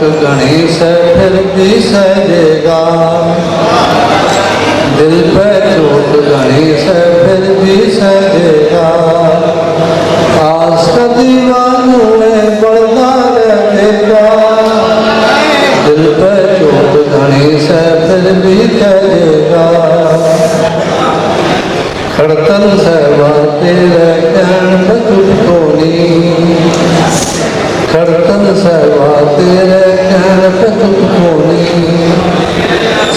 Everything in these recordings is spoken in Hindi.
चोट गणेश फिर भी सजेगा, दिल पे चोट गणेश फिर भी सजेगा, आस का दीवानों में बढ़ता रहेगा, दिल पे चोट गणेश फिर भी सजेगा, खड़तल सहवा तेरे कहन पे तुझको नी, खड़तल सहवा तेरे कहन पे तुझको नी,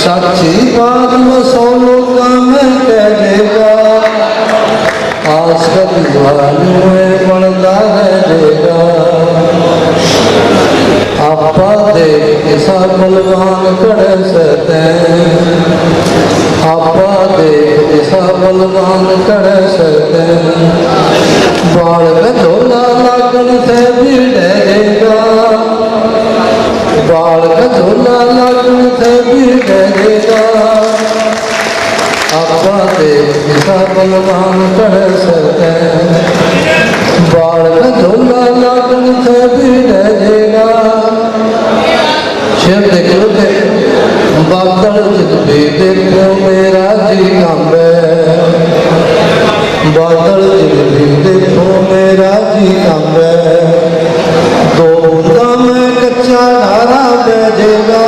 साची बात में 100 लोग में कह देगा, आस का दीवानों में बढ़ता रहेगा, आपा देख ऐसा बलवान कड़े सहते, आपा देख ऐसा बलवान कड़े सहते, बाल में झोला लागन से भी डरेगा, बाल का झोला लागन से भी डरेगा, आपा देख ऐसा बलवान कड़े सहते, बाल का झोला लागन से भी डरेगा, शिव देखो के बादल जित भी देखो मेरा जी कांबे, बादल जित भी देखो मेरा जी कांबे, 2 बूंदा में कच्चा धारा बहेगा,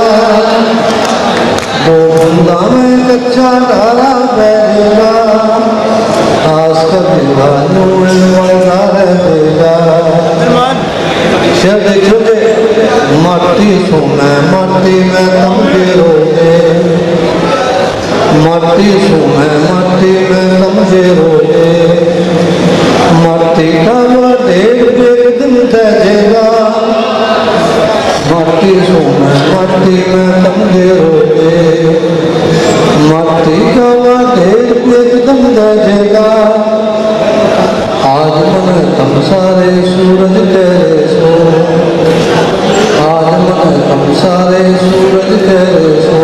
2 बूंदा में कच्चा धारा बहेगा, आस का दीवानों में बढ़ता रहेगा, शिव देखो के माटी सोना माटी में तुम गिरोगे, माटी सोना माटी में तुम गिरोगे, माटी का वो ढेर एक दिन ठहरेगा, माटी सोना माटी में तुम गिरोगे, माटी का वो ढेर एक दिन ठहरेगा, आज मन तुम सारे सूरज तेरे सो, आज मन तुम सारे सूरज तेरे सो,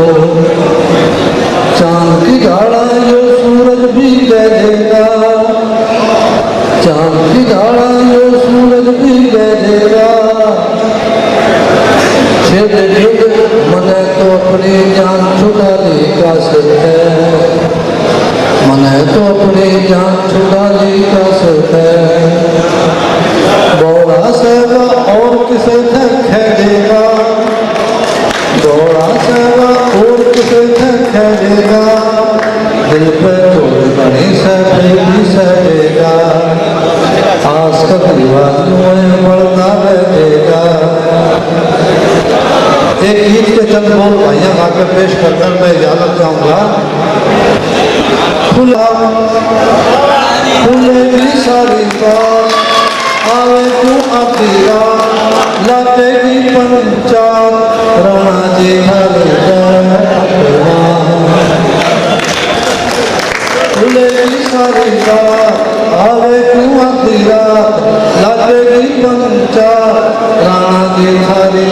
चांद की गाड़ा जो सूरज भी कह देगा, चांद की गाड़ा जो सूरज भी कह देगा, छिद छिद मन तो अपनी जान छुड़ा ली का सकते, मन तो अपनी जान छुड़ा ली का सकते, बोला सेवा और किसे खेलेगा, बोला सेवा और किसे खेलेगा, दिल पे चोट गणेश फिर भी सजेगा, आस का दीवानों में बढ़ता रहेगा। एक गीत के चंद बोल भाइयों आकर पेश करकर मैं इजाजत चाहूंगा। खुला खुले की सारी बात आवे तू अबीरा, लगेगी पंचात राणा जी हरे खुले की सारी बात आवे तू अबीरा, लगेगी पंचात राणा जी हरे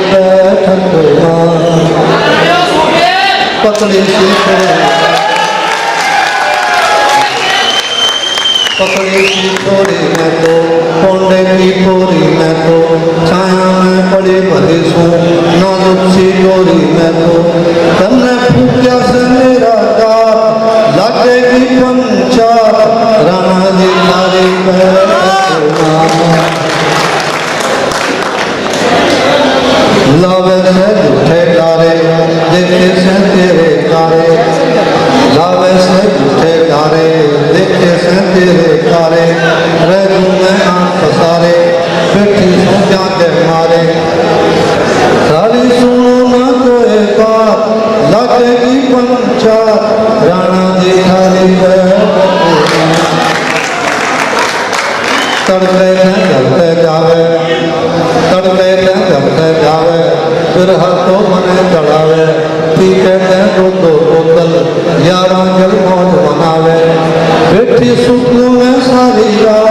पतली सी पकड़ी सी थोड़ी मैं तो कोंडे की पूरी मैं तो, छाया में पड़ी भली सू नाजुक सी डोरी मैं तो, तन्ने फूकिया से मेरा गात लगेगी पंचात राणा जी मारी लावे से झूठे गारे देखे से तेरे गारे, लावे से झूठे गारे देखे से तेरे गारे, रहूं मैं आंख पसारे बैठी सो क्या के मारे, सारी सुनो ना तो एक बात लगेगी पंचात राणा जी थारी तड़के जलते जावे, तड़के जलते जावे, फिर हाथों मने चढ़ावे, पीते दो बोतल यारा जल मौज मनावे, बैठी सुकून में सारी रात